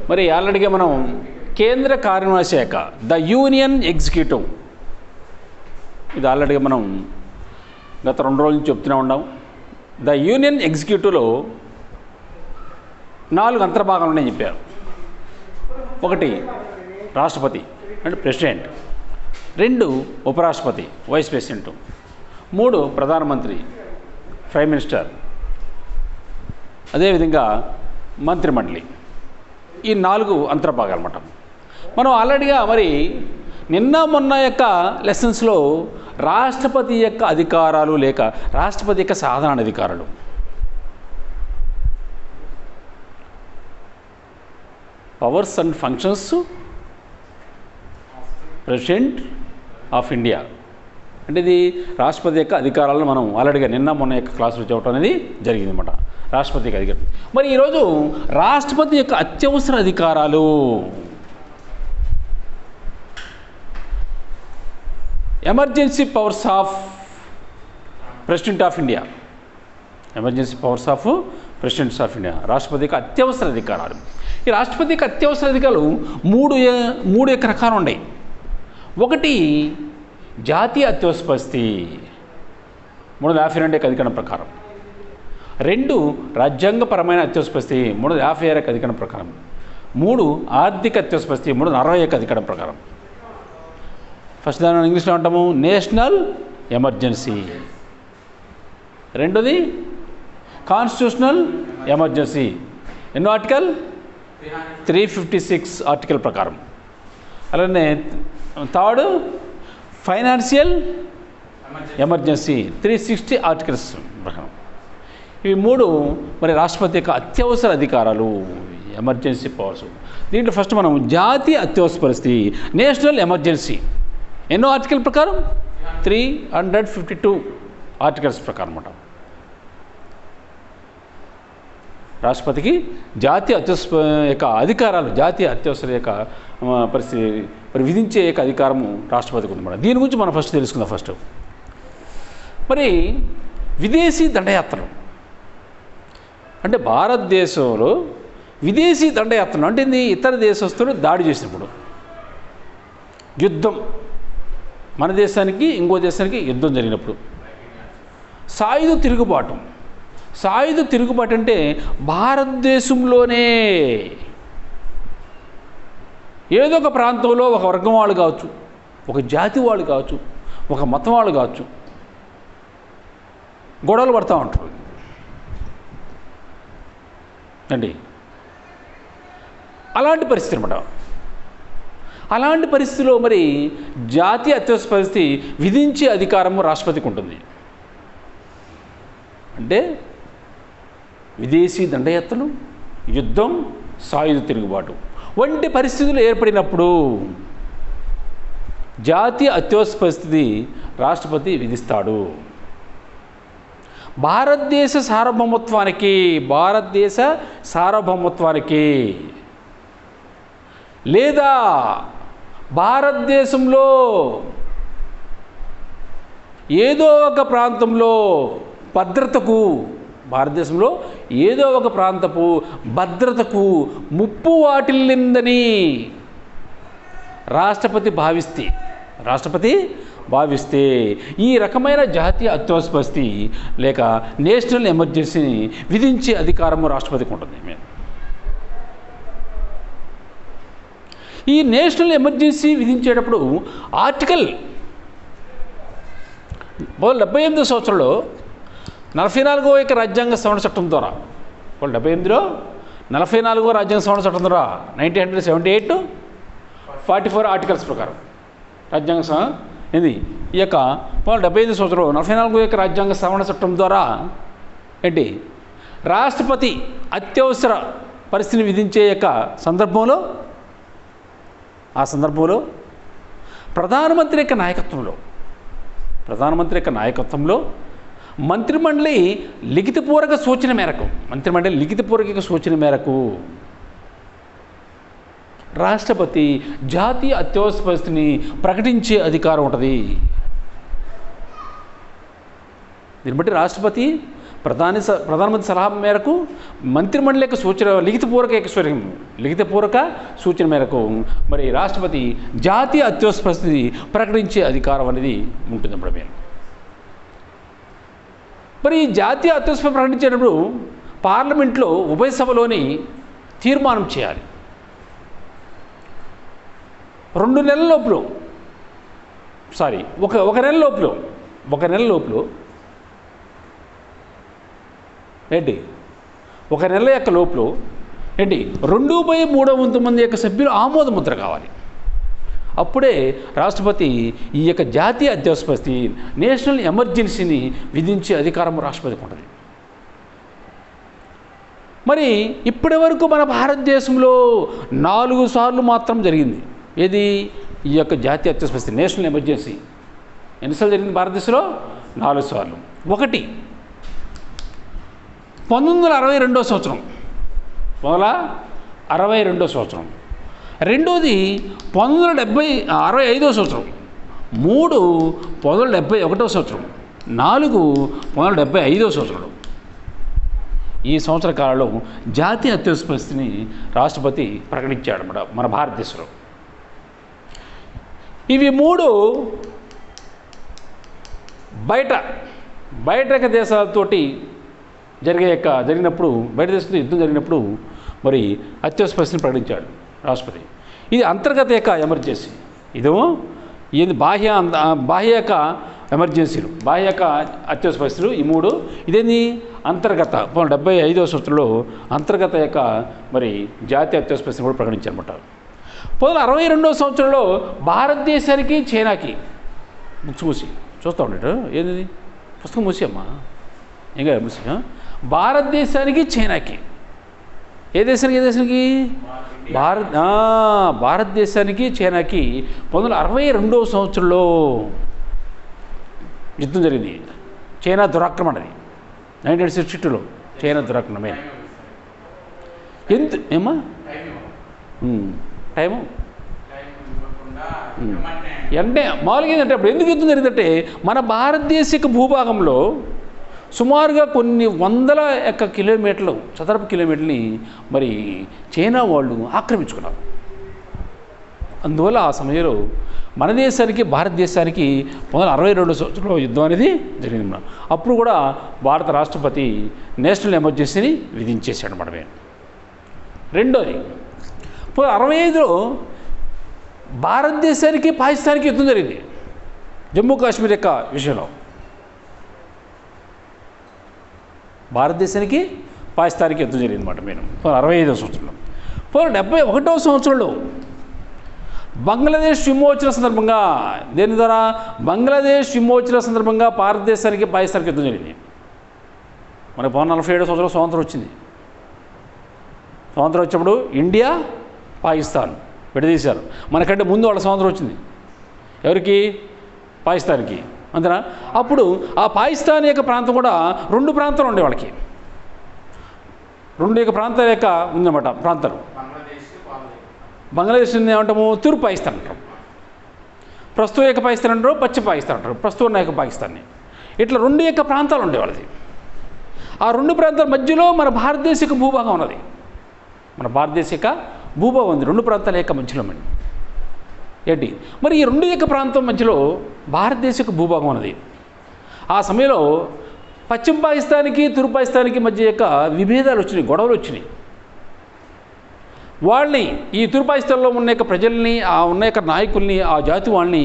మరి ఆల్రెడీగా మనం కేంద్ర కార్యనిర్వహణ శాఖ ద యూనియన్ ఎగ్జిక్యూటివ్, ఇది ఆల్రెడీగా మనం గత 2 రోజుల నుంచి చెప్తూనే ఉన్నాం. ద యూనియన్ ఎగ్జిక్యూటివ్లో 4 అంతర్భాగాలు ఉన్నాయని చెప్పారు. 1 రాష్ట్రపతి అంటే ప్రెసిడెంట్, 2 ఉపరాష్ట్రపతి వైస్ ప్రెసిడెంట్, 3 ప్రధానమంత్రి ప్రైమ్ మినిస్టర్, అదేవిధంగా మంత్రిమండలి. ఈ 4 అంతర్భాగాలు అన్నమాట. మనం ఆల్రెడీగా మరి నిన్న మొన్న యొక్క లెసన్స్లో రాష్ట్రపతి యొక్క అధికారాలు లేక రాష్ట్రపతి యొక్క సాధారణ అధికారాలు, powers and functions president of India అంటే ఇది రాష్ట్రపతి యొక్క అధికారాలను మనం ఆల్రెడీగా నిన్న మొన్న యొక్క క్లాసులో చెప్పడం అనేది జరిగింది అన్నమాట. రాష్ట్రపతి యొక్క అధికారం. మరి ఈరోజు రాష్ట్రపతి యొక్క అత్యవసర అధికారాలు, emergency powers of president of India, emergency powers of presidents of India, రాష్ట్రపతి యొక్క అత్యవసర అధికారాలు. ఈ రాష్ట్రపతి యొక్క అత్యవసర అధికారాలు మూడు యొక్క రకాలు ఉన్నాయి. 1 జాతీయ అత్యవసర పరిస్థితి 352 యొక్క అధికరణ ప్రకారం, 2 రాజ్యాంగపరమైన అత్యవసర పరిస్థితి 356 యొక్క అధికరణ ప్రకారం, 3 ఆర్థిక అత్యవసర పరిస్థితి 340 యొక్క అధికరణ ప్రకారం. ఫస్ట్ దాని ఇంగ్లీష్లో అంటాము నేషనల్ ఎమర్జెన్సీ, 2ది కాన్స్టిట్యూషనల్ ఎమర్జెన్సీ, ఎన్నో ఆర్టికల్ 356 ఆర్టికల్ ప్రకారం. అలానే 3rd ఫైనాన్షియల్ ఎమర్జెన్సీ 360 ఆర్టికల్స్ ప్రకారం. ఇవి 3 మరి రాష్ట్రపతి యొక్క అత్యవసర అధికారాలు, ఎమర్జెన్సీ పవర్స్. దీంట్లో ఫస్ట్ మనం జాతీయ అత్యవసర పరిస్థితి నేషనల్ ఎమర్జెన్సీ ఎన్నో ఆర్టికల్ ప్రకారం 352 ఆర్టికల్స్ ప్రకారం అన్నమాట. రాష్ట్రపతికి జాతీయ అత్యవసర యొక్క అధికారాలు, జాతీయ అత్యవసర యొక్క పరిస్థితి మరి విధించే యొక్క అధికారము రాష్ట్రపతికి ఉందన్నమాట. దీని గురించి మనం ఫస్ట్ తెలుసుకుందాం. ఫస్ట్ మరి విదేశీ దండయాత్రలు అంటే భారతదేశంలో విదేశీ దండయాత్రలు అంటే ఇతర దేశస్తులు దాడి చేసినప్పుడు, యుద్ధం, మన దేశానికి ఇంకో దేశానికి యుద్ధం జరిగినప్పుడు, సాయుధ తిరుగుబాటు. సాయుధ తిరుగుబాటు అంటే భారతదేశంలోనే ఏదో ఒక ప్రాంతంలో ఒక వర్గం వాళ్ళు కావచ్చు, ఒక జాతి వాళ్ళు కావచ్చు, ఒక మతం వాళ్ళు కావచ్చు, గొడవలు పడుతూ ఉంటారు అండి. అలాంటి పరిస్థితి అనమాట. అలాంటి పరిస్థితిలో మరి జాతీయ అత్యవసర పరిస్థితి విధించే అధికారము రాష్ట్రపతికి ఉంటుంది. అంటే విదేశీ దండయాత్రలు, యుద్ధం, సాయుధ తిరుగుబాటు వంటి పరిస్థితులు ఏర్పడినప్పుడు జాతీయ అత్యవసర పరిస్థితి రాష్ట్రపతి విధిస్తాడు. భారతదేశ సార్వభౌమత్వానికి లేదా భారతదేశంలో ఏదో ఒక ప్రాంతంలో భద్రతకు, భారతదేశంలో ఏదో ఒక ప్రాంతపు భద్రతకు ముప్పు వాటిల్లిందని రాష్ట్రపతి భావిస్తే ఈ రకమైన జాతీయ అత్యవసర పరిస్థితి లేక నేషనల్ ఎమర్జెన్సీని విధించే అధికారము రాష్ట్రపతికి ఉంటుంది. ఈ నేషనల్ ఎమర్జెన్సీ విధించేటప్పుడు ఆర్టికల్ 78 సంవత్సరంలో 44వ యొక్క రాజ్యాంగ సవరణ చట్టం ద్వారా 78లో 44వ రాజ్యాంగ సవరణ చట్టం ద్వారా 1978 44 ఆర్టికల్స్ ప్రకారం రాజ్యాంగ ఏంది ఈ యొక్క 75 సంవత్సరంలో 44వ యొక్క రాజ్యాంగ సవరణ చట్టం ద్వారా ఏంటి రాష్ట్రపతి అత్యవసర పరిస్థితిని విధించే యొక్క సందర్భంలో ప్రధానమంత్రి యొక్క నాయకత్వంలో మంత్రిమండలి లిఖితపూర్వక సూచన మేరకు రాష్ట్రపతి జాతీయ అత్యవసర పరిస్థితిని ప్రకటించే అధికారం ఉంటుంది. దీన్ని బట్టి రాష్ట్రపతి ప్రధానమంత్రి సలహా మేరకు మంత్రిమండలి యొక్క సూచన లిఖితపూర్వక సూచన మేరకు మరి రాష్ట్రపతి జాతీయ అత్యవసర పరిస్థితి ప్రకటించే అధికారం అనేది ఉంటుంది అప్పుడు మేము. మరి ఈ జాతీయ అత్యవసర ప్రకటించేటప్పుడు పార్లమెంట్లో ఉభయ సభలోని తీర్మానం చేయాలి. 2 నెలల లోపల ఒక నెల లోపల ఏంటి 1 నెల యొక్క లోపల ఏంటి 2/3 మంది యొక్క సభ్యులు ఆమోద ముద్ర కావాలి. అప్పుడే రాష్ట్రపతి ఈ యొక్క జాతీయ అత్యవసర పరిస్థితి నేషనల్ ఎమర్జెన్సీని విధించే అధికారం రాష్ట్రపతికి ఉంటుంది. మరి ఇప్పటి వరకు మన భారతదేశంలో 4 సార్లు మాత్రం జరిగింది. ఏది ఈ యొక్క జాతీయ అత్యవసర పరిస్థితి నేషనల్ ఎమర్జెన్సీ ఎన్నిసార్లు జరిగింది భారతదేశంలో? 4 సార్లు. ఒకటి 1962 సంవత్సరం, 1962 సంవత్సరం. రెండోది 1965 సంవత్సరం. 3 1971 సంవత్సరం. 4 1975 సంవత్సరం. ఈ సంవత్సర కాలంలో జాతీయ అత్యవసర పరిస్థితిని రాష్ట్రపతి ప్రకటించాడు మన భారతదేశంలో. ఇవి 3 బయట దేశాలతోటి జరిగినప్పుడు బయట దేశంతో యుద్ధం జరిగినప్పుడు మరి అత్యవసర పరిస్థితిని ప్రకటించాడు రాష్ట్రపతి. ఇది అంతర్గత యొక్క ఎమర్జెన్సీ. ఇదేమో ఇది బాహ్య యొక్క ఎమర్జెన్సీలు, బాహ్య యొక్క అత్యవసర పరిస్థితులు ఈ 3. ఇదేంది అంతర్గత 1975 సంవత్సరంలో అంతర్గత యొక్క మరి జాతీయ అత్యవసర పరిస్థితిని కూడా ప్రకటించారన్నమాట. 1962 సంవత్సరంలో భారతదేశానికి చైనాకి బుక్స్ మూసి చూస్తూ ఉండేట ఏంది పుస్తకం మూసి అమ్మా ఇంకా మూసి భారతదేశానికి చైనాకి ఏ దేశానికి భారతదేశానికి చైనాకి 1962 సంవత్సరంలో యుద్ధం జరిగింది. చైనా దురాక్రమణ అది 1962లో చైనా దురాక్రమణమే. ఏమా టైము అంటే మామూలుగా ఏంటంటే అప్పుడు ఎందుకు యుద్ధం జరిగిందంటే మన భారతదేశ భూభాగంలో సుమారుగా కొన్ని వందల కిలోమీటర్లు చదరపు కిలోమీటర్ని మరి చైనా వాళ్ళు ఆక్రమించుకున్నారు. అందువల్ల ఆ సమయంలో మన దేశానికి భారతదేశానికి 1962 సంవత్సరంలో యుద్ధం అనేది జరిగింది. అప్పుడు కూడా భారత రాష్ట్రపతి నేషనల్ ఎమర్జెన్సీని విధించేశాడు మనమే. రెండోది 1965లో భారతదేశానికి పాకిస్తాన్కి యుద్ధం జరిగింది జమ్మూ కాశ్మీర్ యొక్క విషయంలో. భారతదేశానికి పాకిస్తాన్కి యుద్ధం జరిగింది అన్నమాట. మేము 1965 సంవత్సరంలో. 1971 సంవత్సరంలో బంగ్లాదేశ్ విమోచన సందర్భంగా దేని ద్వారా బంగ్లాదేశ్ విమోచన సందర్భంగా భారతదేశానికి పాకిస్తాన్కి యుద్ధం జరిగింది. మనకు 1947 సంవత్సరంలో స్వాతంత్రం వచ్చింది. స్వాతంత్రం వచ్చినప్పుడు ఇండియా పాకిస్తాన్ విడదీశారు. మనకంటే ముందు వాళ్ళ స్వాతంత్రం వచ్చింది. ఎవరికి? పాకిస్తాన్కి. అంతేనా? అప్పుడు ఆ పాకిస్తాన్ యొక్క ప్రాంతం కూడా 2 ప్రాంతాలు ఉండే వాళ్ళకి. 2 ప్రాంతాల యొక్క ఉందన్నమాట ప్రాంతాలు. బంగ్లాదేశ్ ఏమంటాము? తూర్పు పాకిస్తాన్ అంటారు. ప్రస్తుతం యొక్క పాకిస్తాన్ అంటారు, పశ్చిమ పాకిస్తాన్ అంటారు. ప్రస్తుతం ఉన్న యొక్క పాకిస్తాన్ని ఇట్లా 2 ప్రాంతాలు ఉండేవాళ్ళది. ఆ 2 ప్రాంతాల మధ్యలో మన భారతదేశ భూభాగం ఉన్నది. మన భారతదేశ భూభాగం ఉంది 2 ప్రాంతాల యొక్క మధ్యలో. ఏంటి మరి ఈ 2 ప్రాంతం మధ్యలో భారతదేశ భూభాగం ఉన్నది. ఆ సమయంలో పశ్చిమ పాకిస్తాన్కి తూర్పు పాకిస్తాన్కి మధ్య యొక్క విభేదాలు వచ్చినాయి, గొడవలు వచ్చినాయి. వాళ్ళని ఈ తూర్పు పాకిస్తాన్లో ఉన్న యొక్క ప్రజల్ని, ఆ ఉన్న యొక్క నాయకుల్ని, ఆ జాతి వాళ్ళని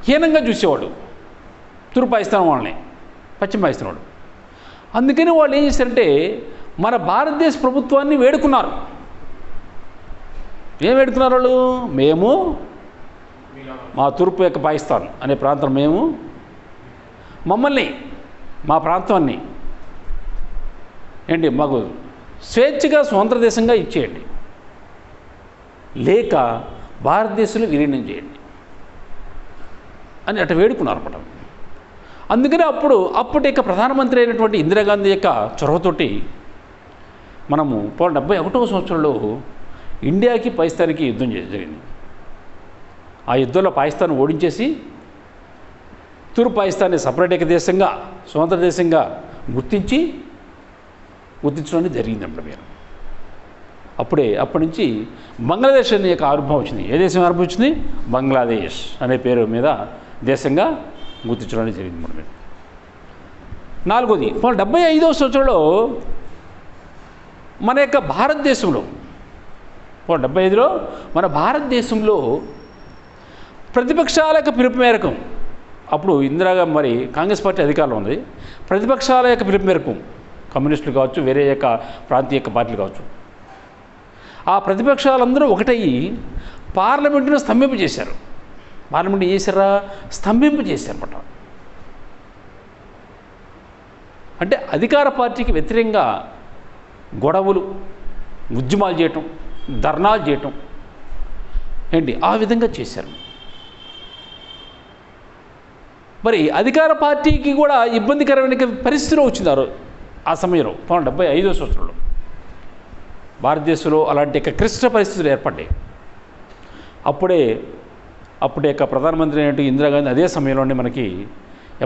హీనంగా చూసేవాడు తూర్పు పాకిస్తాన్ వాళ్ళని, పశ్చిమ పాకిస్తాన్ వాడు. అందుకని వాళ్ళు ఏం చేశారంటే మన భారతదేశ ప్రభుత్వాన్ని వేడుకున్నారు. ఏం వేడుకున్నారు వాళ్ళు? మేము మా తూర్పు యొక్క పాకిస్తాన్ అనే ప్రాంతం మేము మమ్మల్ని మా ప్రాంతాన్ని ఏంటి మాకు స్వేచ్ఛగా స్వతంత్ర దేశంగా ఇచ్చేయండి, లేక భారతదేశంలో విలీనం చేయండి అని అట్లా వేడుకున్నారు అన్నమాట. అందుకని అప్పటి యొక్క ప్రధానమంత్రి అయినటువంటి ఇందిరాగాంధీ యొక్క చొరవతోటి మనము 1971 సంవత్సరంలో ఇండియాకి పాకిస్తాన్కి యుద్ధం జరిగింది. ఆ యుద్ధంలో పాకిస్తాన్ ఓడించేసి తూర్పు పాకిస్తాన్ని సపరేట్ దేశంగా స్వతంత్ర దేశంగా గుర్తించి గుర్తించడం జరిగింది అప్పుడు మీరు. అప్పటి నుంచి బంగ్లాదేశ్ అనే యొక్క ఆవిర్భావం వచ్చింది. ఏ దేశం ఆవిర్భావం వచ్చింది? బంగ్లాదేశ్ అనే పేరు మీద దేశంగా గుర్తించడం జరిగింది మనం. నాలుగోది 75వ సంవత్సరంలో మన యొక్క భారతదేశంలో 75లో మన భారతదేశంలో ప్రతిపక్షాల యొక్క పిలుపు మేరకు, అప్పుడు ఇందిరాగాంధీ మరి కాంగ్రెస్ పార్టీ అధికారంలో ఉంది, ప్రతిపక్షాల యొక్క పిలుపు మేరకు కమ్యూనిస్టులు కావచ్చు, వేరే యొక్క ప్రాంతీయ యొక్క పార్టీలు కావచ్చు, ఆ ప్రతిపక్షాలందరూ ఒకటయ్యి పార్లమెంటును స్తంభింపు చేశారు. పార్లమెంట్ ఏం చేశారా? స్తంభింపు చేశారన్నమాట. అంటే అధికార పార్టీకి వ్యతిరేకంగా గొడవలు, ఉద్యమాలు చేయటం, ధర్నాలు చేయటం ఆ విధంగా చేశారు. మరి అధికార పార్టీకి కూడా ఇబ్బందికరమైన పరిస్థితిలో వచ్చింది ఆ సమయంలో 75వ సంవత్సరంలో భారతదేశంలో అలాంటి క్లిష్ట పరిస్థితులు ఏర్పడ్డాయి. అప్పుడే యొక్క ప్రధానమంత్రి అయినట్టు ఇందిరాగాంధీ అదే సమయంలోనే మనకి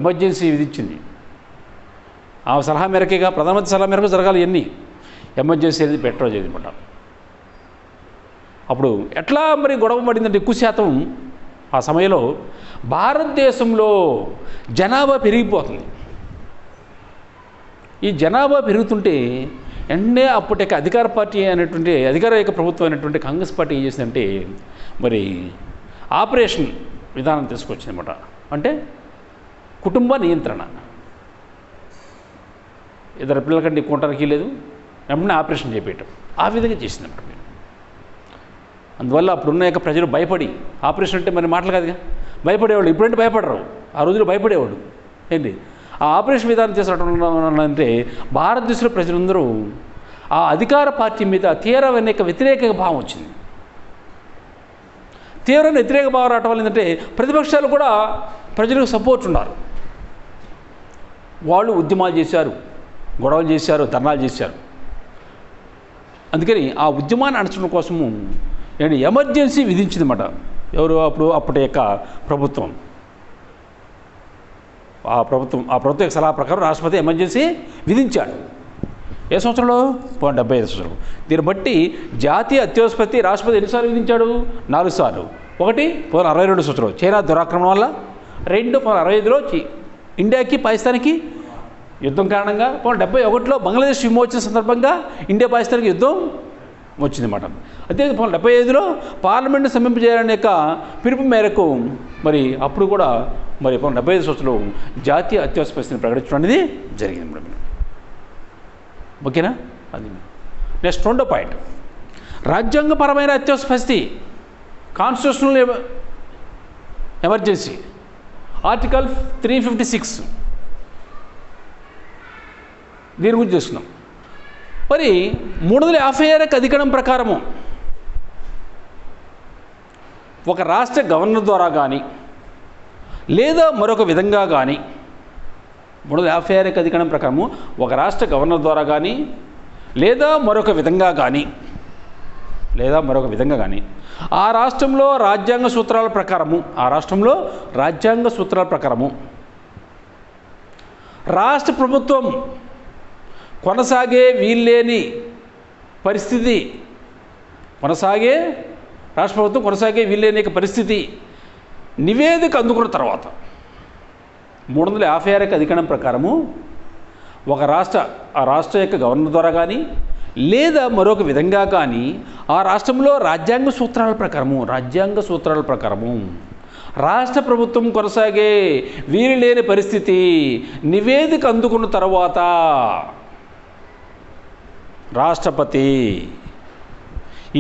ఎమర్జెన్సీ విధించింది. ఆ సలహా మేరకేగా, ప్రధానమంత్రి సలహా మేరకు జరగాలి ఇవన్నీ. ఎమర్జెన్సీ అనేది పెట్టడం జరిగిందన్నమాట. అప్పుడు ఎట్లా మరి గొడవ పడిందంటే ఎక్కువ శాతం ఆ సమయంలో భారతదేశంలో జనాభా పెరిగిపోతుంది. ఈ జనాభా పెరుగుతుంటే అప్పటి అధికార పార్టీ అనేటువంటి అధికార యొక్క ప్రభుత్వం అయినటువంటి కాంగ్రెస్ పార్టీ ఏం చేసిందంటే మరి ఆపరేషన్ విధానం తీసుకొచ్చిందన్నమాట. అంటే కుటుంబ నియంత్రణ. ఇద్దరు పిల్లల కంటే ఎక్కువ ఉండడానికి లేదు, వెంటనే ఆపరేషన్ చేపేయటం, ఆ విధంగా చేసిందన్నమాట. అందువల్ల అప్పుడున్న యొక్క ప్రజలు భయపడి, ఆపరేషన్ అంటే మరి మాటలు కాదుగా, భయపడేవాళ్ళు. ఇప్పుడంటే భయపడరు, ఆ రోజులు భయపడేవాడు. ఆ ఆపరేషన్ విధానం చేసినట్టు అంటే భారతదేశంలో ప్రజలందరూ ఆ అధికార పార్టీ మీద తీవ్రమైన వ్యతిరేక భావం వచ్చింది. తీవ్రమైన వ్యతిరేక భావం రావటం వల్ల ఏంటంటే ప్రతిపక్షాలు కూడా ప్రజలకు సపోర్ట్ ఉన్నారు. వాళ్ళు ఉద్యమాలు చేశారు, గొడవలు చేశారు, ధర్నాలు చేశారు. అందుకని ఆ ఉద్యమాన్ని అణచడం కోసము ఎమర్జెన్సీ విధించిందన్నమాట. ఎవరు? అప్పటి యొక్క ప్రభుత్వం. ఆ ప్రభుత్వ సలహా ప్రకారం రాష్ట్రపతి ఎమర్జెన్సీ విధించాడు. ఏ సంవత్సరంలో? 75 సంవత్సరం. దీన్ని బట్టి జాతీయ అత్యవసర రాష్ట్రపతి ఎన్నిసార్లు విధించాడు? 4 సార్లు. ఒకటి 1962 సంవత్సరం చైనా దురాక్రమణ వల్ల, 2 1965లో ఇండియాకి పాకిస్తాన్కి యుద్ధం కారణంగా, 1971లో బంగ్లాదేశ్ విమోచన సందర్భంగా ఇండియా పాకిస్తాన్కి యుద్ధం వచ్చిందన్నమాట. అదే 1975లో పార్లమెంట్ని సమీపించాలనే యొక్క పిలుపు మేరకు మరి అప్పుడు కూడా మరి 1975 సంవత్సరంలో జాతీయ అత్యవసర పరిస్థితిని ప్రకటించడం అనేది జరిగింది మేడం. ఓకేనా? అది నెక్స్ట్ 2వ పాయింట్, రాజ్యాంగపరమైన అత్యవసర పరిస్థితి, కాన్స్టిట్యూషనల్ ఎమర్జెన్సీ, ఆర్టికల్ 356. దీని గురించి చూస్తున్నాం. మరి 356 అధికరణం ప్రకారము ఒక రాష్ట్ర గవర్నర్ ద్వారా కానీ లేదా మరొక విధంగా కానీ 356 అధికరణం ప్రకారము ఒక రాష్ట్ర గవర్నర్ ద్వారా కానీ లేదా మరొక విధంగా కానీ ఆ రాష్ట్రంలో రాజ్యాంగ సూత్రాల ప్రకారము రాష్ట్ర ప్రభుత్వం కొనసాగే వీల్లేని పరిస్థితి, నివేదిక అందుకున్న తర్వాత 356 అధికరణం ప్రకారము ఒక రాష్ట్ర యొక్క గవర్నర్ ద్వారా కానీ లేదా మరొక విధంగా కానీ ఆ రాష్ట్రంలో రాజ్యాంగ సూత్రాల ప్రకారము రాష్ట్ర ప్రభుత్వం కొనసాగే వీలు లేని పరిస్థితి నివేదిక అందుకున్న తర్వాత రాష్ట్రపతి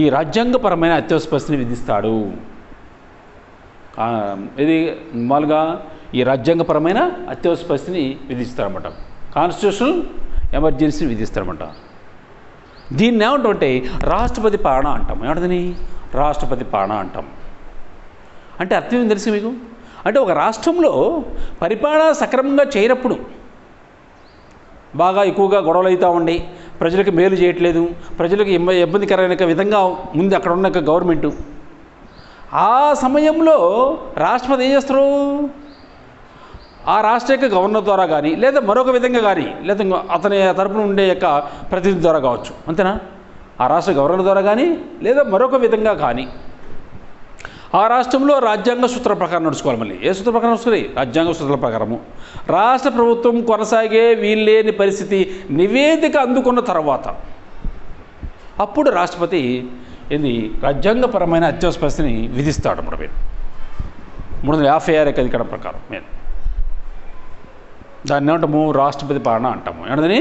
ఈ రాజ్యాంగపరమైన అత్యవసర పరిస్థితిని విధిస్తాడు. ఇది మామూలుగా ఈ రాజ్యాంగపరమైన అత్యవసర పరిస్థితిని విధిస్తారన్నమాట. కాన్స్టిట్యూషనల్ ఎమర్జెన్సీని విధిస్తారన్నమాట. దీన్ని ఏమంటామంటే రాష్ట్రపతి పాలన అంటాం. ఏమంటుందని? రాష్ట్రపతి పాలన అంటాం. అంటే అర్థం ఏం తెలుసు మీకు? అంటే ఒక రాష్ట్రంలో పరిపాలన సక్రమంగా చేయనప్పుడు, బాగా ఎక్కువగా గొడవలు అవుతూ ఉండి ప్రజలకు మేలు చేయట్లేదు, ప్రజలకు ఇబ్బందికరమైన విధంగా ముందు అక్కడ ఉన్న గవర్నమెంటు, ఆ సమయంలో రాష్ట్రపతి ఏం చేస్తారు? ఆ రాష్ట్ర యొక్క గవర్నర్ ద్వారా కానీ లేదా మరొక విధంగా కానీ లేదా అతని తరపున ఉండే యొక్క ప్రతినిధి ద్వారా కావచ్చు, అంతేనా? ఆ రాష్ట్ర గవర్నర్ ద్వారా కానీ లేదా మరొక విధంగా కానీ ఆ రాష్ట్రంలో రాజ్యాంగ సూత్రాల ప్రకారం నడుచుకోవాలి. మళ్ళీ ఏ సూత్ర ప్రకారం నడుచుకోవాలి? రాజ్యాంగ సూత్రాల ప్రకారము రాష్ట్ర ప్రభుత్వం కొనసాగే వీల్లేని పరిస్థితి నివేదిక అందుకున్న తర్వాత అప్పుడు రాష్ట్రపతి రాజ్యాంగపరమైన అత్యవసర పరిస్థితిని విధిస్తాడు. అన్నమాట మీరు 356 అధికారం ప్రకారం మేము దాన్ని ఏమంటాము? రాష్ట్రపతి పాలన అంటాము. ఏమన్నదని?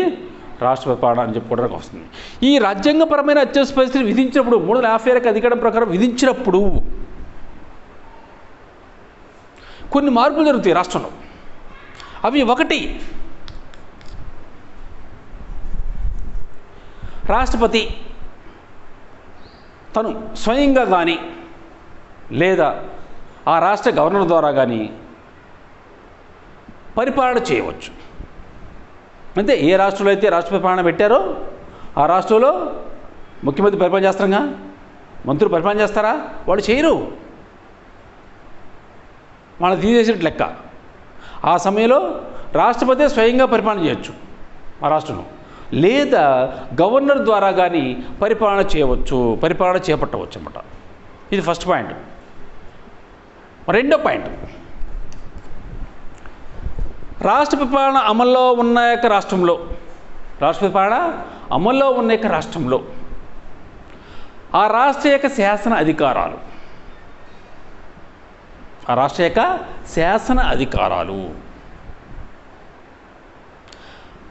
రాష్ట్రపతి పాలన అని చెప్పుకోవడానికి వస్తుంది. ఈ రాజ్యాంగపరమైన అత్యవసర పరిస్థితిని విధించినప్పుడు 356 అధికారం ప్రకారం విధించినప్పుడు కొన్ని మార్పులు జరుగుతాయి రాష్ట్రంలో. అవి ఒకటి, రాష్ట్రపతి తను స్వయంగా కానీ లేదా ఆ రాష్ట్ర గవర్నర్ ద్వారా కానీ పరిపాలన చేయవచ్చు. అంటే ఏ రాష్ట్రంలో అయితే రాష్ట్రపతి పాలన పెట్టారో ఆ రాష్ట్రంలో ముఖ్యమంత్రి పరిపాలన చేస్తారుగా, మంత్రులు పరిపాలన చేస్తారా? వాళ్ళు చేయరు, వాళ్ళని తీసేసినట్టు లెక్క. ఆ సమయంలో రాష్ట్రపతి స్వయంగా పరిపాలన చేయొచ్చు ఆ రాష్ట్రంలో, లేదా గవర్నర్ ద్వారా కానీ పరిపాలన చేయవచ్చు, పరిపాలన చేపట్టవచ్చు అన్నమాట. ఇది ఫస్ట్ పాయింట్. రెండో పాయింట్, రాష్ట్రపతి పాలన అమల్లో ఉన్న యొక్క రాష్ట్రంలో రాష్ట్రపతి పాలన అమల్లో ఉన్న యొక్క రాష్ట్రంలో ఆ రాష్ట్ర యొక్క శాసన అధికారాలు ఆ రాష్ట్ర యొక్క శాసన అధికారాలు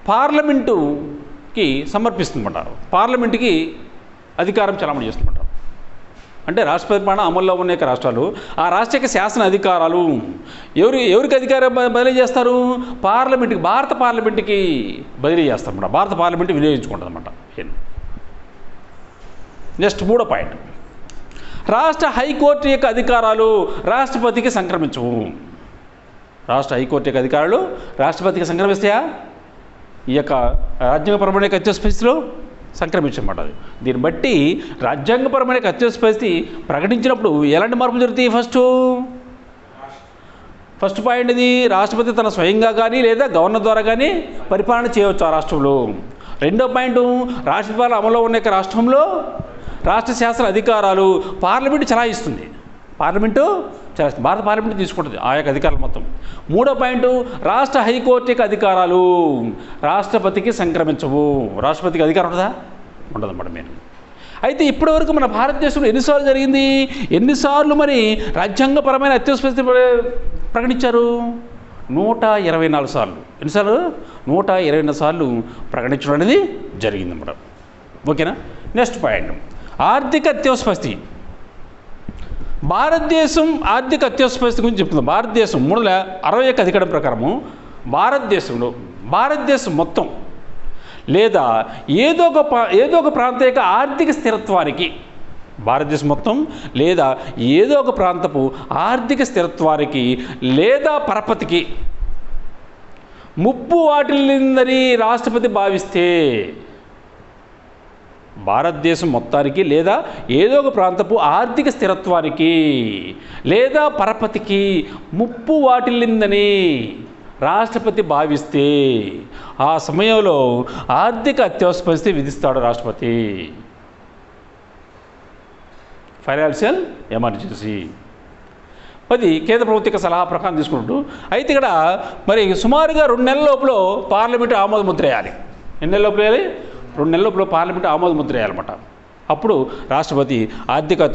పార్లమెంటుకి సమర్పిస్తుంటారు. పార్లమెంటుకి అధికారం చలామణి చేస్తుంటారు. అంటే రాష్ట్రపతి పాలన అమల్లో ఉన్న యొక్క రాష్ట్రాలు ఆ రాష్ట్ర యొక్క శాసన అధికారాలు ఎవరికి అధికారం బదిలీ చేస్తారు? పార్లమెంటుకి, భారత పార్లమెంటుకి బదిలీ చేస్తారన్నమాట. భారత పార్లమెంటు వినియోగించుకుంటుంది అన్నమాట. నెక్స్ట్ మూడో పాయింట్, రాష్ట్ర హైకోర్టు యొక్క అధికారాలు రాష్ట్రపతికి సంక్రమించవు. రాష్ట్ర హైకోర్టు యొక్క అధికారాలు రాష్ట్రపతికి సంక్రమిస్తాయా? ఈ యొక్క రాజ్యాంగపరమైన అత్యవసర పరిస్థితిలో సంక్రమించమాట. అది దీన్ని బట్టి రాజ్యాంగపరమైన అత్యవసర పరిస్థితి ప్రకటించినప్పుడు ఎలాంటి మార్పులు జరుగుతాయి? ఫస్ట్ పాయింట్ ఇది, రాష్ట్రపతి తన స్వయంగా కానీ లేదా గవర్నర్ ద్వారా కానీ పరిపాలన చేయవచ్చు ఆ రాష్ట్రంలో. రెండో పాయింట్, రాష్ట్రపతి పాలన అమల్లో ఉన్న రాష్ట్రంలో రాష్ట్ర శాసన అధికారాలు పార్లమెంటు చలాయిస్తుంది. పార్లమెంటు చలాయిస్తుంది, భారత పార్లమెంటు తీసుకుంటుంది ఆ యొక్క అధికారాలు మొత్తం. మూడో పాయింట్, రాష్ట్ర హైకోర్టు యొక్క అధికారాలు రాష్ట్రపతికి సంక్రమించవు. రాష్ట్రపతికి అధికారం ఉంటుందా? ఉండదన్నమాట. మేము అయితే ఇప్పటివరకు మన భారతదేశంలో ఎన్నిసార్లు జరిగింది? ఎన్నిసార్లు మరి రాజ్యాంగపరమైన అత్యవసర పరిస్థితి ప్రకటించారు? 124 సార్లు. ఎన్నిసార్లు? 124 సార్లు ప్రకటించడం అనేది జరిగిందన్నమాట. ఓకేనా? నెక్స్ట్ పాయింట్, ఆర్థిక అత్యవసర పరిస్థితి. భారతదేశం ఆర్థిక అత్యవసర పరిస్థితి గురించి చెప్తుంది. భారతదేశం 361 అధికారం ప్రకారము భారతదేశం మొత్తం లేదా ఏదో ఒక ప్రాంత యొక్క ఆర్థిక స్థిరత్వానికి, భారతదేశం మొత్తం లేదా ఏదో ఒక ప్రాంతపు ఆర్థిక స్థిరత్వానికి లేదా పరపతికి ముప్పు వాటిల్లిందని రాష్ట్రపతి భావిస్తే, భారతదేశం మొత్తానికి లేదా ఏదో ఒక ప్రాంతపు ఆర్థిక స్థిరత్వానికి లేదా పరపతికి ముప్పు వాటిల్లిందని రాష్ట్రపతి భావిస్తే ఆ సమయంలో ఆర్థిక అత్యవసర పరిస్థితి విధిస్తాడు రాష్ట్రపతి. Financial emergency. 10 కేంద్ర ప్రభుత్వ సలహా ప్రకారం తీసుకుంటూ, అయితే ఇక్కడ మరి సుమారుగా 2 నెలల లోపల పార్లమెంటు ఆమోద ముద్ర వేయాలి. ఎన్ని నెలల లోపల వేయాలి? 2 నెలల లోపల పార్లమెంటు ఆమోద ముద్ర వేయాలన్నమాట. అప్పుడు రాష్ట్రపతి ఆర్థిక